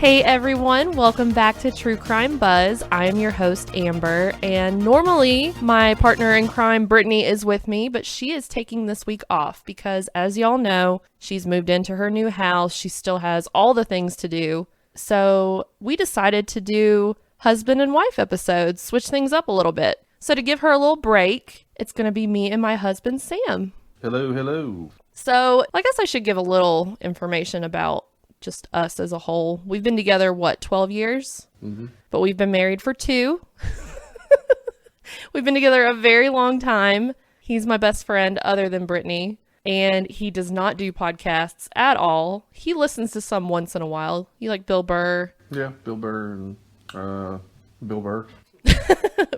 Hey everyone, welcome back to True Crime Buzz. I am your host Amber, and normally my partner in crime Brittany is with me, but she is taking this week off because, as y'all know, she's moved into her new house. She still has all the things to do. So we decided to do husband and wife episodes, switch things up a little bit. So to give her a little break, it's going to be me and my husband Sam. Hello, hello. So I guess I should give a little information about just us as a whole. We've been together, 12 years? Mm-hmm. But we've been married for 2. We've been together a very long time. He's my best friend other than Brittany, and he does not do podcasts at all. He listens to some once in a while. You like Bill Burr? Yeah, Bill Burr and Bill Burr.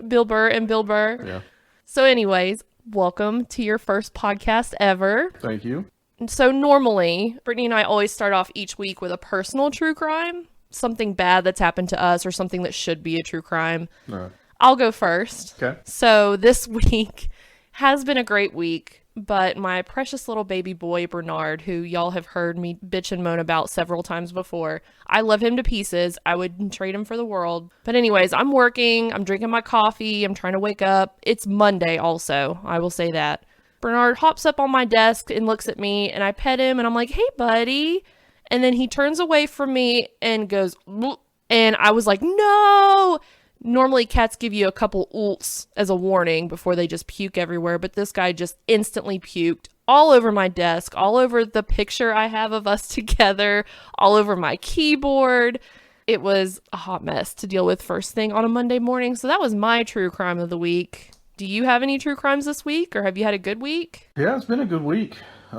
Bill Burr and Bill Burr. Yeah. So anyways, welcome to your first podcast ever. Thank you. So normally, Brittany and I always start off each week with a personal true crime, something bad that's happened to us or something that should be a true crime. All right. I'll go first. Okay. So this week has been a great week, but my precious little baby boy, Bernard, who y'all have heard me bitch and moan about several times before, I love him to pieces. I wouldn't trade him for the world. But anyways, I'm working, I'm drinking my coffee, I'm trying to wake up. It's Monday also, I will say that. Bernard hops up on my desk and looks at me, and I pet him, and I'm like, hey, buddy. And then he turns away from me and goes, "Bleh," and I was like, no. Normally, cats give you a couple oolts as a warning before they just puke everywhere, but this guy just instantly puked all over my desk, all over the picture I have of us together, all over my keyboard. It was a hot mess to deal with first thing on a Monday morning, so that was my true crime of the week. Do you have any true crimes this week, or have you had a good week? Yeah, it's been a good week. I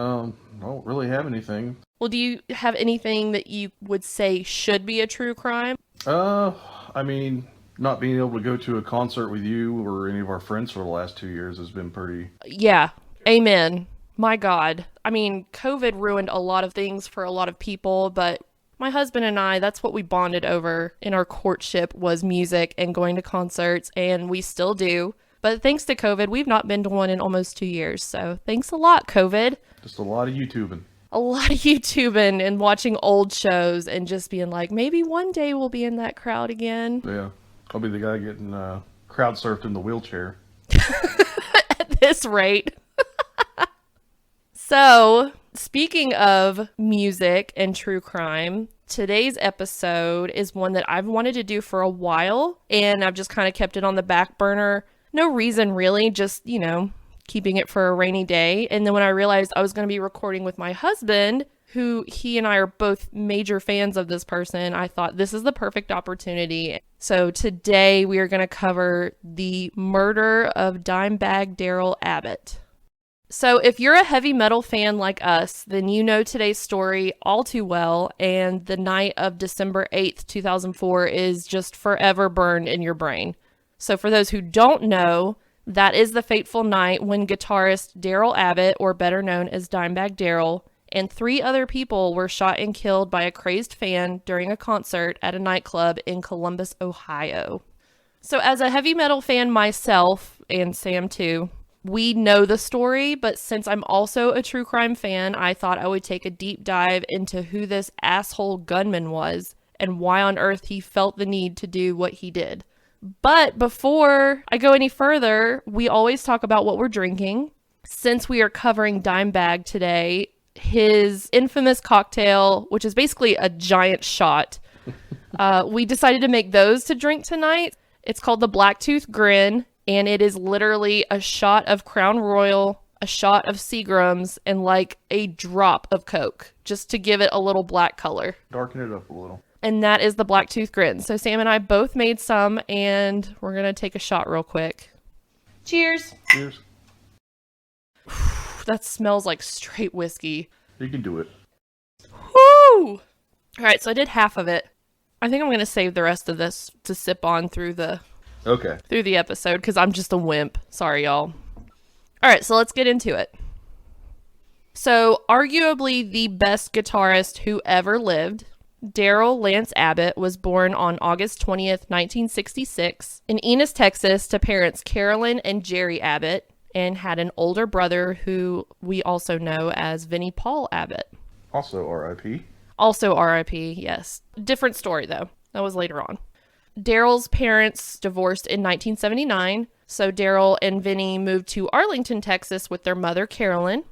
don't really have anything. Well, do you have anything that you would say should be a true crime? I mean, not being able to go to a concert with you or any of our friends for the last 2 years has been pretty... Yeah, amen. My God. I mean, COVID ruined a lot of things for a lot of people, but my husband and I, that's what we bonded over in our courtship was music and going to concerts, and we still do. But thanks to COVID, we've not been to one in almost 2 years. So thanks a lot, COVID. Just a lot of YouTubing. A lot of YouTubing and watching old shows and just being like, maybe one day we'll be in that crowd again. Yeah. I'll be the guy getting crowd surfed in the wheelchair. At this rate. So, speaking of music and true crime, today's episode is one that I've wanted to do for a while, and I've just kind of kept it on the back burner. No reason really, just, keeping it for a rainy day. And then when I realized I was going to be recording with my husband, who he and I are both major fans of this person, I thought this is the perfect opportunity. So today we are going to cover the murder of Dimebag Darrell Abbott. So if you're a heavy metal fan like us, then you know today's story all too well, and the night of December 8th, 2004 is just forever burned in your brain. So for those who don't know, that is the fateful night when guitarist Daryl Abbott, or better known as Dimebag Darrell, and 3 other people were shot and killed by a crazed fan during a concert at a nightclub in Columbus, Ohio. So as a heavy metal fan myself, and Sam too, we know the story, but since I'm also a true crime fan, I thought I would take a deep dive into who this asshole gunman was and why on earth he felt the need to do what he did. But before I go any further, we always talk about what we're drinking. Since we are covering Dimebag today, his infamous cocktail, which is basically a giant shot, we decided to make those to drink tonight. It's called the Blacktooth Grin, and it is literally a shot of Crown Royal, a shot of Seagram's, and like a drop of Coke, just to give it a little black color. Darken it up a little. And that is the Blacktooth Grin. So Sam and I both made some, and we're going to take a shot real quick. Cheers. Cheers. That smells like straight whiskey. You can do it. Woo! All right, so I did half of it. I think I'm going to save the rest of this to sip on through the episode, because I'm just a wimp. Sorry, y'all. All right, so let's get into it. So, arguably the best guitarist who ever lived, Darrell Lance Abbott was born on August 20th, 1966 in Enos, Texas to parents Carolyn and Jerry Abbott, and had an older brother who we also know as Vinnie Paul Abbott. Also R.I.P. Also RIP, yes. Different story, though. That was later on. Daryl's parents divorced in 1979, so Daryl and Vinny moved to Arlington, Texas with their mother, Carolyn.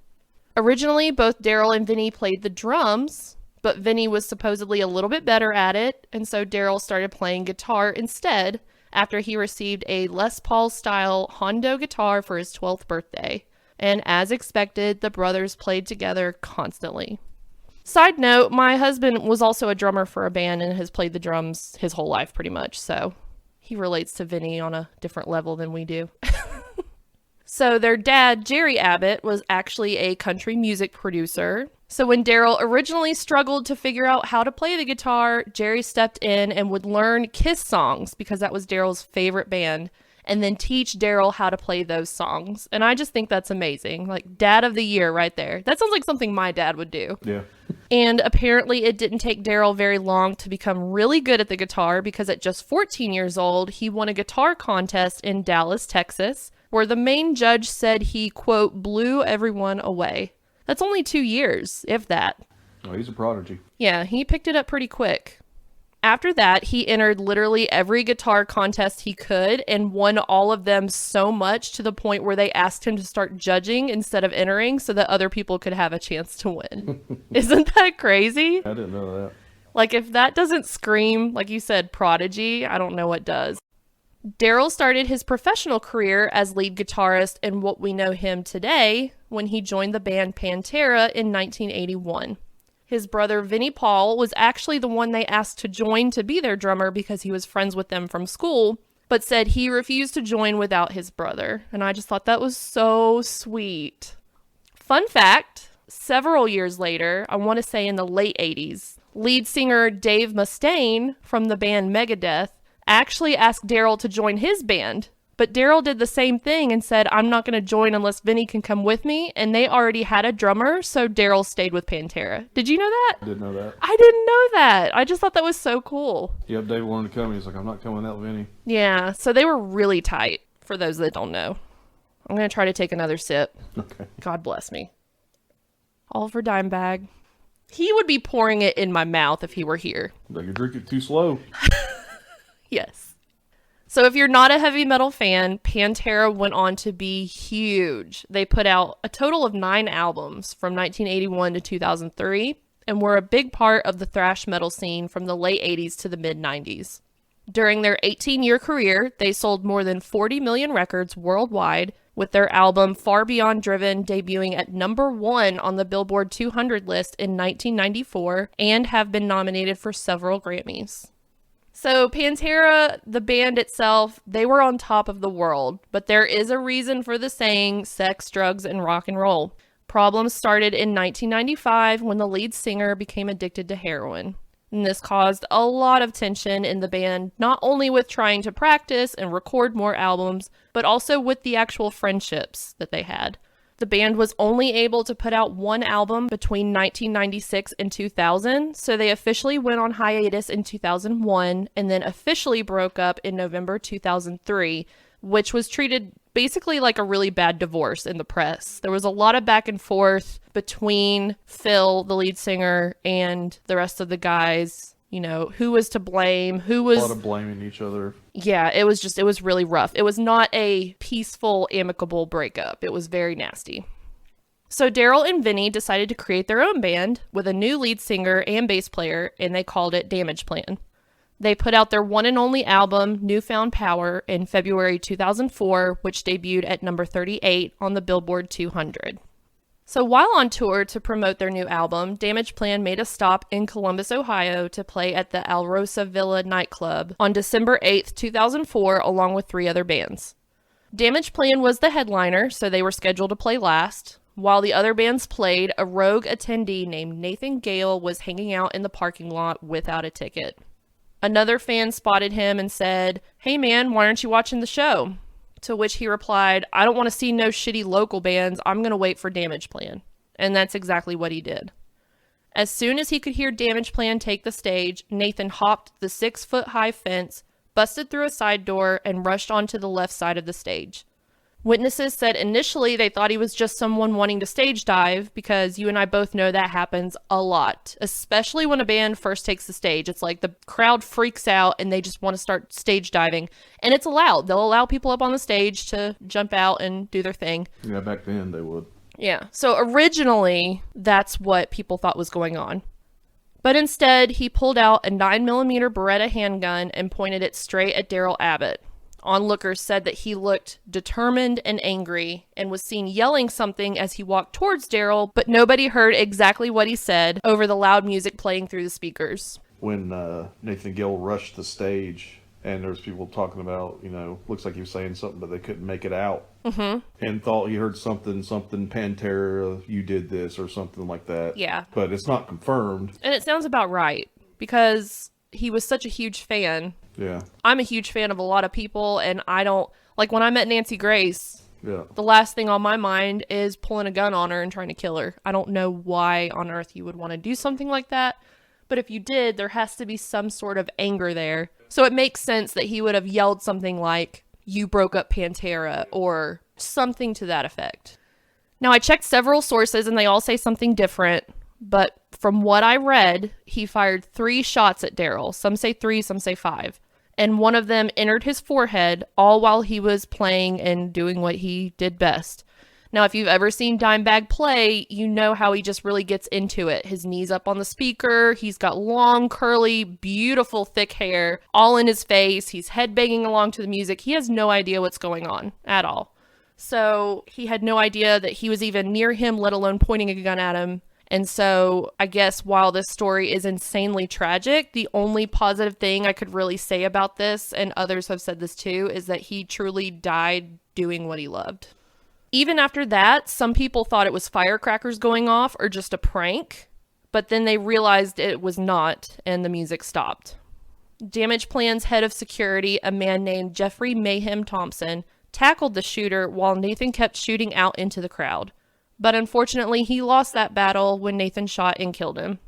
Originally, both Daryl and Vinny played the drums, but Vinny was supposedly a little bit better at it, and so Daryl started playing guitar instead after he received a Les Paul-style Hondo guitar for his 12th birthday. And as expected, the brothers played together constantly. Side note, my husband was also a drummer for a band and has played the drums his whole life pretty much, so he relates to Vinny on a different level than we do. So their dad, Jerry Abbott, was actually a country music producer. So when Daryl originally struggled to figure out how to play the guitar, Jerry stepped in and would learn Kiss songs because that was Daryl's favorite band, and then teach Daryl how to play those songs. And I just think that's amazing. Like, dad of the year right there. That sounds like something my dad would do. Yeah. And apparently it didn't take Daryl very long to become really good at the guitar because at just 14 years old, he won a guitar contest in Dallas, Texas, where the main judge said he, quote, blew everyone away. That's only 2 years, if that. Oh, he's a prodigy. Yeah, he picked it up pretty quick. After that, he entered literally every guitar contest he could and won all of them so much to the point where they asked him to start judging instead of entering so that other people could have a chance to win. Isn't that crazy? I didn't know that. Like, if that doesn't scream, like you said, prodigy, I don't know what does. Daryl started his professional career as lead guitarist in what we know him today when he joined the band Pantera in 1981. His brother Vinnie Paul was actually the one they asked to join to be their drummer because he was friends with them from school, but said he refused to join without his brother. And I just thought that was so sweet. Fun fact, several years later, I want to say in the late 80s, lead singer Dave Mustaine from the band Megadeth actually asked Daryl to join his band. But Daryl did the same thing and said, I'm not going to join unless Vinny can come with me. And they already had a drummer, so Daryl stayed with Pantera. Did you know that? I didn't know that. I didn't know that. I just thought that was so cool. Yep, Dave wanted to come. He's like, I'm not coming without Vinny. Yeah, so they were really tight, for those that don't know. I'm going to try to take another sip. Okay. God bless me. All for Dimebag. He would be pouring it in my mouth if he were here. Like, you drink it too slow. Yes. So if you're not a heavy metal fan, Pantera went on to be huge. They put out a total of 9 albums from 1981 to 2003 and were a big part of the thrash metal scene from the late 80s to the mid 90s. During their 18-year career, they sold more than 40 million records worldwide, with their album Far Beyond Driven debuting at number 1 on the Billboard 200 list in 1994 and have been nominated for several Grammys. So Pantera, the band itself, they were on top of the world, but there is a reason for the saying sex, drugs, and rock and roll. Problems started in 1995 when the lead singer became addicted to heroin. And this caused a lot of tension in the band, not only with trying to practice and record more albums, but also with the actual friendships that they had. The band was only able to put out 1 album between 1996 and 2000, so they officially went on hiatus in 2001 and then officially broke up in November 2003, which was treated basically like a really bad divorce in the press. There was a lot of back and forth between Phil, the lead singer, and the rest of the guys. You know, who was to blame, who was... A lot of blaming each other. Yeah, it was really rough. It was not a peaceful, amicable breakup. It was very nasty. So Daryl and Vinny decided to create their own band with a new lead singer and bass player, and they called it Damage Plan. They put out their one and only album, Newfound Power, in February 2004, which debuted at number 38 on the Billboard 200. So while on tour to promote their new album, Damage Plan made a stop in Columbus, Ohio to play at the Alrosa Villa nightclub on December 8th, 2004, along with 3 other bands. Damage Plan was the headliner, so they were scheduled to play last. While the other bands played, a rogue attendee named Nathan Gale was hanging out in the parking lot without a ticket. Another fan spotted him and said, "Hey man, why aren't you watching the show?" To which he replied, "I don't want to see no shitty local bands. I'm going to wait for Damage Plan." And that's exactly what he did. As soon as he could hear Damage Plan take the stage, Nathan hopped the 6-foot-high fence, busted through a side door, and rushed onto the left side of the stage. Witnesses said initially they thought he was just someone wanting to stage dive, because you and I both know that happens a lot, especially when a band first takes the stage. It's like the crowd freaks out and they just want to start stage diving, and it's allowed. They'll allow people up on the stage to jump out and do their thing. Yeah, back then they would. Yeah, so originally that's what people thought was going on. But instead, he pulled out a 9mm Beretta handgun and pointed it straight at Daryl Abbott. Onlookers said that he looked determined and angry and was seen yelling something as he walked towards Daryl, but nobody heard exactly what he said over the loud music playing through the speakers. When Nathan Gale rushed the stage and there was people talking about, looks like he was saying something, but they couldn't make it out. Mm-hmm. And thought he heard something, Pantera, you did this, or something like that. Yeah. But it's not confirmed. And it sounds about right, because he was such a huge fan. Yeah. I'm a huge fan of a lot of people, and I don't, like when I met Nancy Grace, yeah, the last thing on my mind is pulling a gun on her and trying to kill her. I don't know why on earth you would want to do something like that, but if you did, there has to be some sort of anger there. So it makes sense that he would have yelled something like, "You broke up Pantera," or something to that effect. Now, I checked several sources and they all say something different, but from what I read, he fired 3 shots at Daryl. Some say 3, some say 5. And one of them entered his forehead, all while he was playing and doing what he did best. Now, if you've ever seen Dimebag play, you know how he just really gets into it. His knees up on the speaker, he's got long, curly, beautiful, thick hair, all in his face, he's headbanging along to the music. He has no idea what's going on at all. So he had no idea that he was even near him, let alone pointing a gun at him. And so I guess while this story is insanely tragic, the only positive thing I could really say about this, and others have said this too, is that he truly died doing what he loved. Even after that, some people thought it was firecrackers going off or just a prank, but then they realized it was not, and the music stopped. Damage Plan's head of security, a man named Jeffrey Mayhem Thompson, tackled the shooter while Nathan kept shooting out into the crowd. But unfortunately, he lost that battle when Nathan shot and killed him.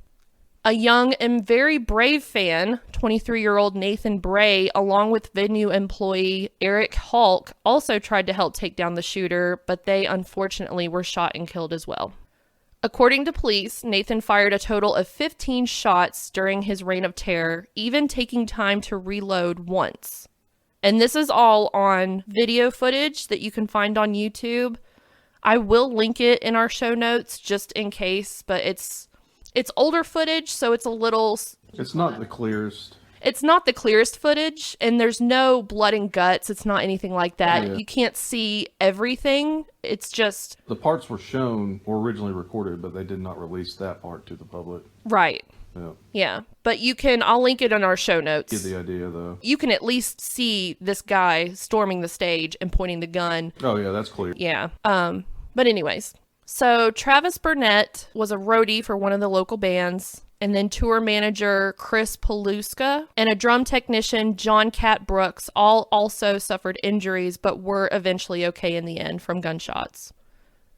A young and very brave fan, 23-year-old Nathan Bray, along with venue employee Eric Hulk, also tried to help take down the shooter, but they unfortunately were shot and killed as well. According to police, Nathan fired a total of 15 shots during his reign of terror, even taking time to reload once. And this is all on video footage that you can find on YouTube. I will link it in our show notes just in case, but it's older footage, so it's a little... It's not the clearest. It's not the clearest footage, and there's no blood and guts. It's not anything like that. Yeah. You can't see everything. It's just... The parts were originally recorded, but they did not release that part to the public. Right. Yeah. Yeah. But I'll link it in our show notes. Get the idea, though. You can at least see this guy storming the stage and pointing the gun. Oh, yeah, that's clear. Yeah. But anyways, so Travis Burnett was a roadie for one of the local bands, and then tour manager Chris Paluska and a drum technician John Cat Brooks all also suffered injuries, but were eventually okay in the end from gunshots.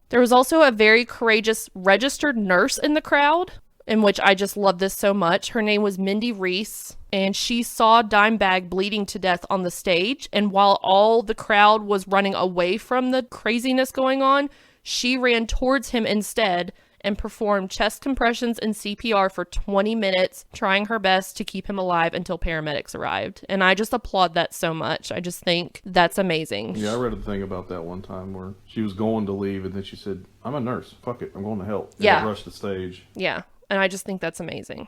There was also a very courageous registered nurse in the crowd, in which I just love this so much. Her name was Mindy Reese, and she saw Dimebag bleeding to death on the stage, and while all the crowd was running away from the craziness going on, she ran towards him instead and performed chest compressions and CPR for 20 minutes, trying her best to keep him alive until paramedics arrived. And I just applaud that so much. I just think that's amazing. Yeah, I read a thing about that one time where she was going to leave, and then she said, "I'm a nurse. Fuck it. I'm going to help." And yeah. Rushed the stage. Yeah. And I just think that's amazing.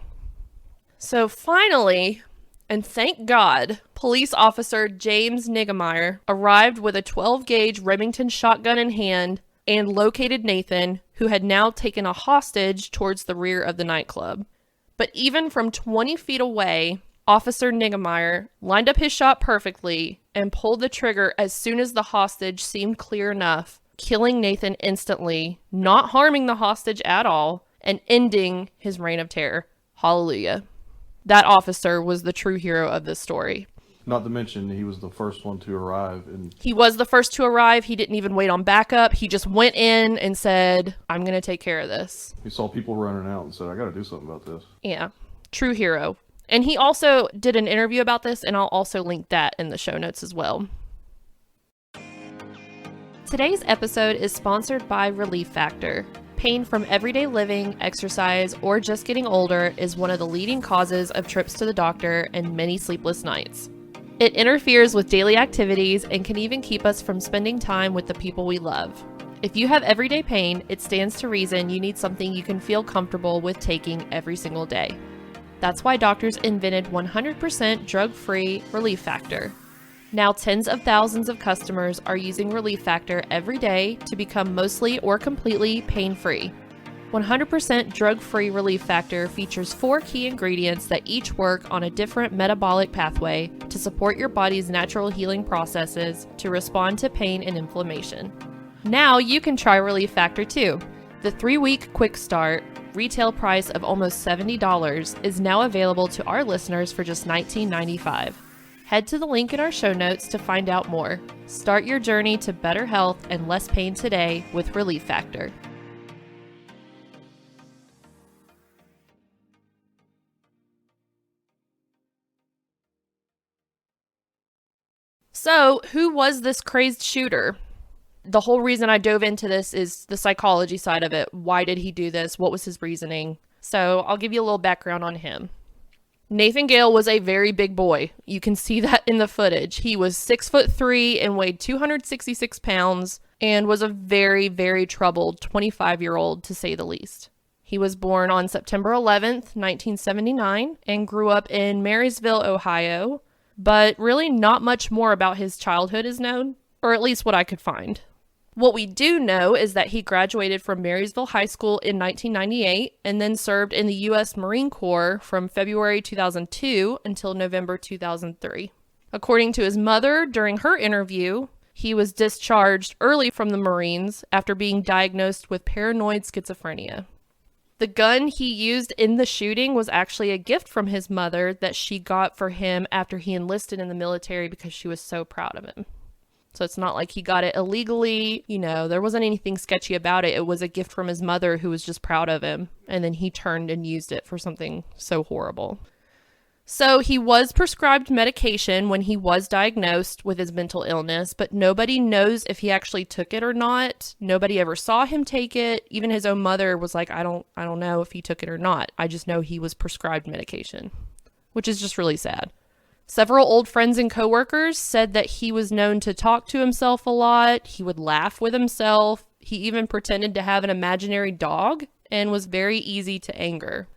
So finally, and thank God, police officer James Niggemeyer arrived with a 12-gauge Remington shotgun in hand and located Nathan, who had now taken a hostage towards the rear of the nightclub. But even from 20 feet away, Officer Niggemeyer lined up his shot perfectly and pulled the trigger as soon as the hostage seemed clear enough, killing Nathan instantly, not harming the hostage at all, and ending his reign of terror. Hallelujah. That officer was the true hero of this story. Not to mention, he was the first one to arrive. He was the first to arrive. He didn't even wait on backup. He just went in and said, "I'm going to take care of this." He saw people running out and said, "I got to do something about this." Yeah. True hero. And he also did an interview about this, and I'll also link that in the show notes as well. Today's episode is sponsored by Relief Factor. Pain from everyday living, exercise, or just getting older is one of the leading causes of trips to the doctor and many sleepless nights. It interferes with daily activities and can even keep us from spending time with the people we love. If you have everyday pain, it stands to reason you need something you can feel comfortable with taking every single day. That's why doctors invented 100% drug-free Relief Factor. Now tens of thousands of customers are using Relief Factor every day to become mostly or completely pain-free. 100% drug-free Relief Factor features 4 key ingredients that each work on a different metabolic pathway to support your body's natural healing processes to respond to pain and inflammation. Now you can try Relief Factor too. The 3-week quick start, retail price of almost $70, is now available to our listeners for just $19.95. Head to the link in our show notes to find out more. Start your journey to better health and less pain today with Relief Factor. So, who was this crazed shooter? The whole reason I dove into this is the psychology side of it. Why did he do this? What was his reasoning? So, I'll give you a little background on him. Nathan Gale was a very big boy. You can see that in the footage. He was 6'3" and weighed 266 pounds and was a very, very troubled 25-year-old to say the least. He was born on September 11th, 1979 and grew up in Marysville, Ohio, but really not much more about his childhood is known, or at least what I could find. What we do know is that he graduated from Marysville High School in 1998 and then served in the U.S. Marine Corps from February 2002 until November 2003. According to his mother, during her interview, he was discharged early from the Marines after being diagnosed with paranoid schizophrenia. The gun he used in the shooting was actually a gift from his mother that she got for him after he enlisted in the military because she was so proud of him. So it's not like he got it illegally, there wasn't anything sketchy about it. It was a gift from his mother who was just proud of him. And then he turned and used it for something so horrible. So he was prescribed medication when he was diagnosed with his mental illness, but nobody knows if he actually took it or not. Nobody ever saw him take it. Even his own mother was like, I don't know if he took it or not. I just know he was prescribed medication, which is just really sad. Several old friends and coworkers said that he was known to talk to himself a lot. He would laugh with himself. He even pretended to have an imaginary dog and was very easy to anger.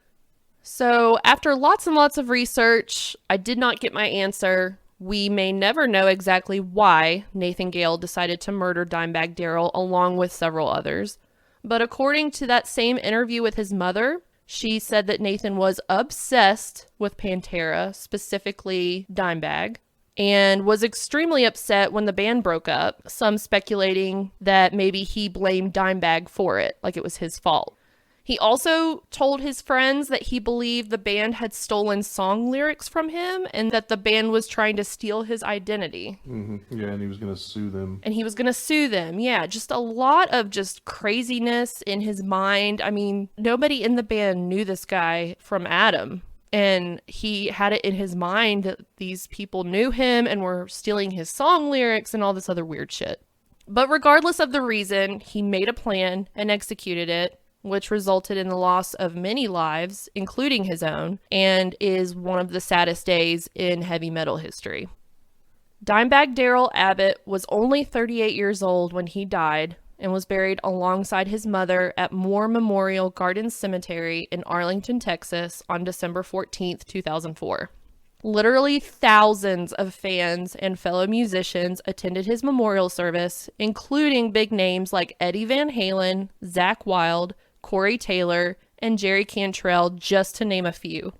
So after lots and lots of research, I did not get my answer. We may never know exactly why Nathan Gale decided to murder Dimebag Darrell along with several others. But according to that same interview with his mother, she said that Nathan was obsessed with Pantera, specifically Dimebag, and was extremely upset when the band broke up, some speculating that maybe he blamed Dimebag for it, like it was his fault. He also told his friends that he believed the band had stolen song lyrics from him and that the band was trying to steal his identity. Mm-hmm. Yeah, and he was going to sue them. Yeah, just a lot of just craziness in his mind. I mean, nobody in the band knew this guy from Adam. And he had it in his mind that these people knew him and were stealing his song lyrics and all this other weird shit. But regardless of the reason, he made a plan and executed it, which resulted in the loss of many lives, including his own, and is one of the saddest days in heavy metal history. Dimebag Daryl Abbott was only 38 years old when he died and was buried alongside his mother at Moore Memorial Gardens Cemetery in Arlington, Texas on December 14th, 2004. Literally thousands of fans and fellow musicians attended his memorial service, including big names like Eddie Van Halen, Zakk Wilde, Corey Taylor, and Jerry Cantrell, just to name a few.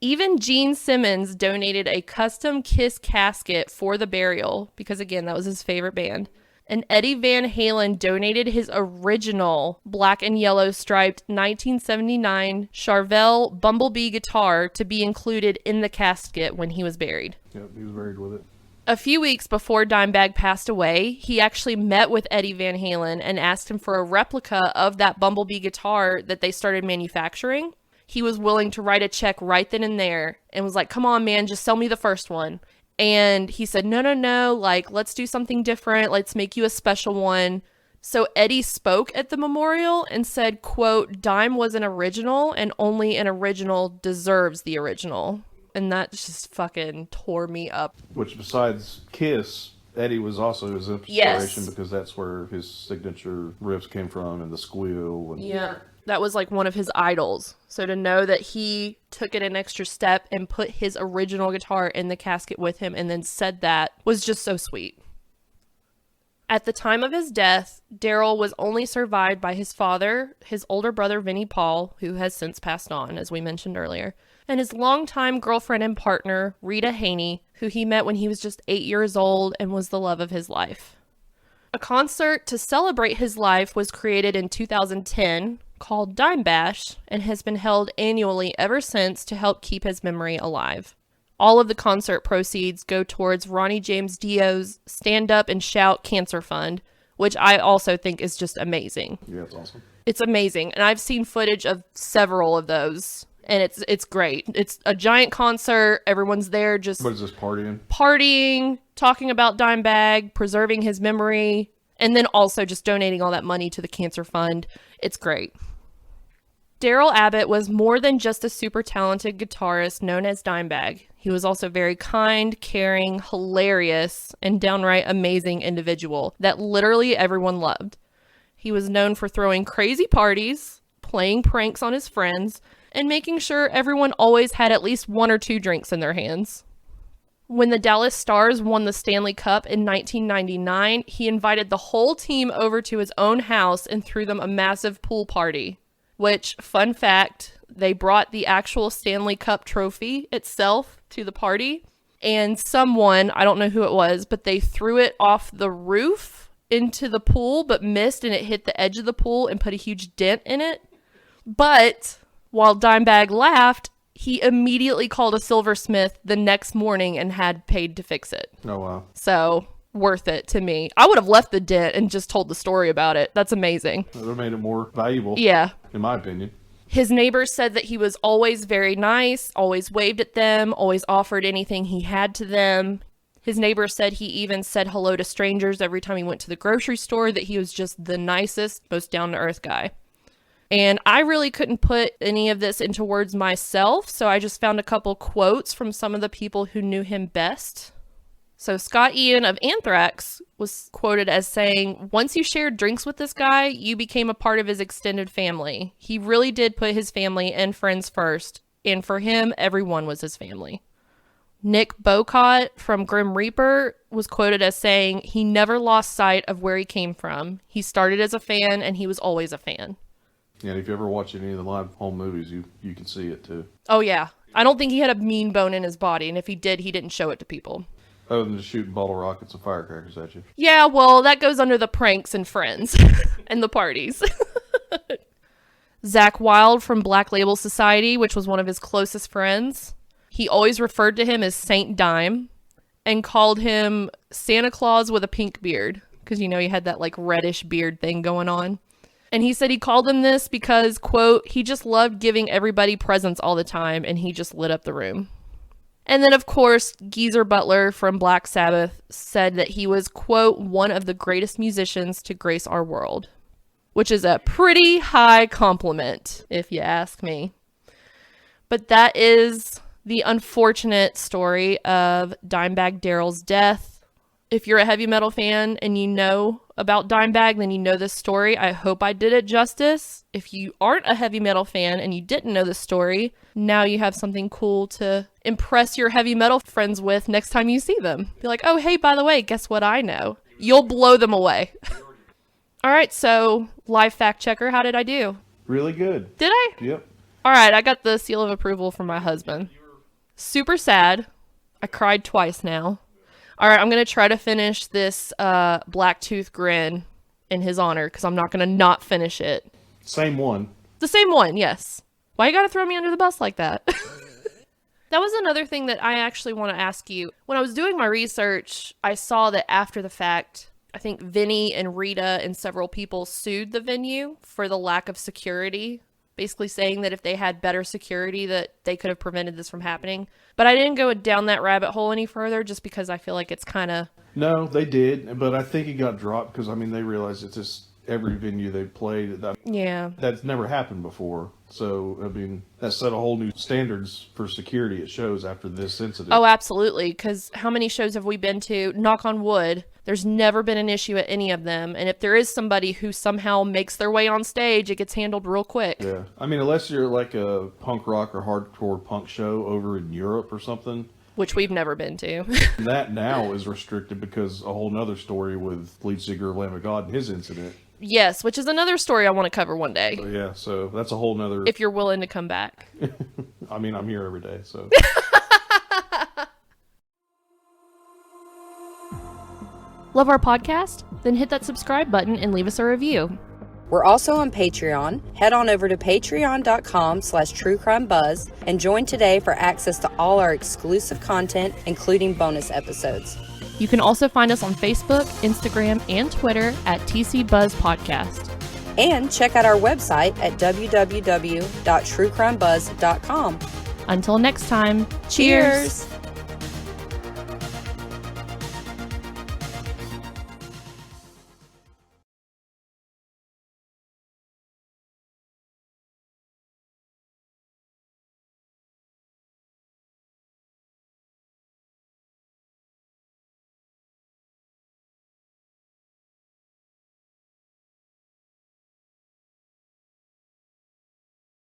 Even Gene Simmons donated a custom Kiss casket for the burial, because again, that was his favorite band. And Eddie Van Halen donated his original black and yellow striped 1979 Charvel Bumblebee guitar to be included in the casket when he was buried. Yep, he was buried with it. A few weeks before Dimebag passed away, he actually met with Eddie Van Halen and asked him for a replica of that Bumblebee guitar that they started manufacturing. He was willing to write a check right then and there and was like, come on, man, just sell me the first one. And he said, no, like, let's do something different. Let's make you a special one. So Eddie spoke at the memorial and said, quote, Dime was an original and only an original deserves the original. And that just fucking tore me up. Which besides Kiss, Eddie was also his inspiration because that's where his signature riffs came from and the squeal. And yeah. That was like one of his idols. So to know that he took it an extra step and put his original guitar in the casket with him and then said that was just so sweet. At the time of his death, Daryl was only survived by his father, his older brother Vinnie Paul, who has since passed on, as we mentioned earlier, and his longtime girlfriend and partner, Rita Haney, who he met when he was just 8 years old and was the love of his life. A concert to celebrate his life was created in 2010 called DimeBash and has been held annually ever since to help keep his memory alive. All of the concert proceeds go towards Ronnie James Dio's Stand Up and Shout Cancer Fund, which I also think is just amazing. Yeah, it's awesome. It's amazing. And I've seen footage of several of those, and it's great. It's a giant concert. Everyone's there just... What is this, partying? Partying, talking about Dimebag, preserving his memory, and then also just donating all that money to the cancer fund. It's great. Daryl Abbott was more than just a super talented guitarist known as Dimebag. He was also very kind, caring, hilarious, and downright amazing individual that literally everyone loved. He was known for throwing crazy parties, playing pranks on his friends, and making sure everyone always had at least 1 or 2 drinks in their hands. When the Dallas Stars won the Stanley Cup in 1999, he invited the whole team over to his own house and threw them a massive pool party. Which, fun fact, they brought the actual Stanley Cup trophy itself to the party. And someone, I don't know who it was, but they threw it off the roof into the pool, but missed and it hit the edge of the pool and put a huge dent in it. But while Dimebag laughed, he immediately called a silversmith the next morning and had paid to fix it. Oh, wow. So... worth it to me. I would have left the dent and just told the story about it. That's amazing. It would have made it more valuable. Yeah. In my opinion. His neighbors said that he was always very nice, always waved at them, always offered anything he had to them. His neighbors said he even said hello to strangers every time he went to the grocery store, that he was just the nicest, most down-to-earth guy. And I really couldn't put any of this into words myself, so I just found a couple quotes from some of the people who knew him best. So Scott Ian of Anthrax was quoted as saying, "Once you shared drinks with this guy, you became a part of his extended family. He really did put his family and friends first, and for him, everyone was his family." Nick Bocott from Grim Reaper was quoted as saying, "He never lost sight of where he came from. He started as a fan, and he was always a fan." Yeah, and if you ever watch any of the live home movies, you can see it too. Oh, yeah. I don't think he had a mean bone in his body, and if he did, he didn't show it to people. Other than just shooting bottle rockets and firecrackers at you. Yeah, well, that goes under the pranks and friends and the parties. Zach Wilde from Black Label Society, which was one of his closest friends. He always referred to him as Saint Dime and called him Santa Claus with a pink beard. Because, you know, he had that like reddish beard thing going on. And he said he called him this because, quote, he just loved giving everybody presents all the time and he just lit up the room. And then, of course, Geezer Butler from Black Sabbath said that he was, quote, one of the greatest musicians to grace our world, which is a pretty high compliment, if you ask me. But that is the unfortunate story of Dimebag Darrell's death. If you're a heavy metal fan and you know about Dimebag, then you know this story. I hope I did it justice. If you aren't a heavy metal fan and you didn't know this story, now you have something cool to impress your heavy metal friends with next time you see them. Be like, oh, hey, by the way, guess what I know? You'll blow them away. All right, so live fact checker, how did I do? Really good. Did I? Yep. All right, I got the seal of approval from my husband. Super sad. I cried twice now. All right, I'm going to try to finish this Blacktooth Grin in his honor, because I'm not going to not finish it. Same one. The same one, yes. Why you got to throw me under the bus like that? That was another thing that I actually want to ask you. When I was doing my research, I saw that after the fact, I think Vinny and Rita and several people sued the venue for the lack of security basically saying that if they had better security that they could have prevented this from happening. But I didn't go down that rabbit hole any further just because I feel like it's kind of... No, they did, but I think it got dropped because, I mean, they realized it's just every venue they played. Yeah. That's never happened before. So, I mean, that set a whole new standards for security at shows after this incident. Oh, absolutely, because how many shows have we been to? Knock on wood. There's never been an issue at any of them. And if there is somebody who somehow makes their way on stage, it gets handled real quick. Yeah. I mean, unless you're like a punk rock or hardcore punk show over in Europe or something. Which we've never been to. That now is restricted because a whole nother story with lead singer of Lamb of God and his incident. Yes, which is another story I want to cover one day. So, yeah, so that's a whole nother... If you're willing to come back. I mean, I'm here every day, so... Love our podcast? Then hit that subscribe button and leave us a review. We're also on Patreon. Head on over to patreon.com/truecrimebuzz and join today for access to all our exclusive content, including bonus episodes. You can also find us on Facebook, Instagram, and Twitter at TC Buzz Podcast. And check out our website at www.truecrimebuzz.com. Until next time, cheers!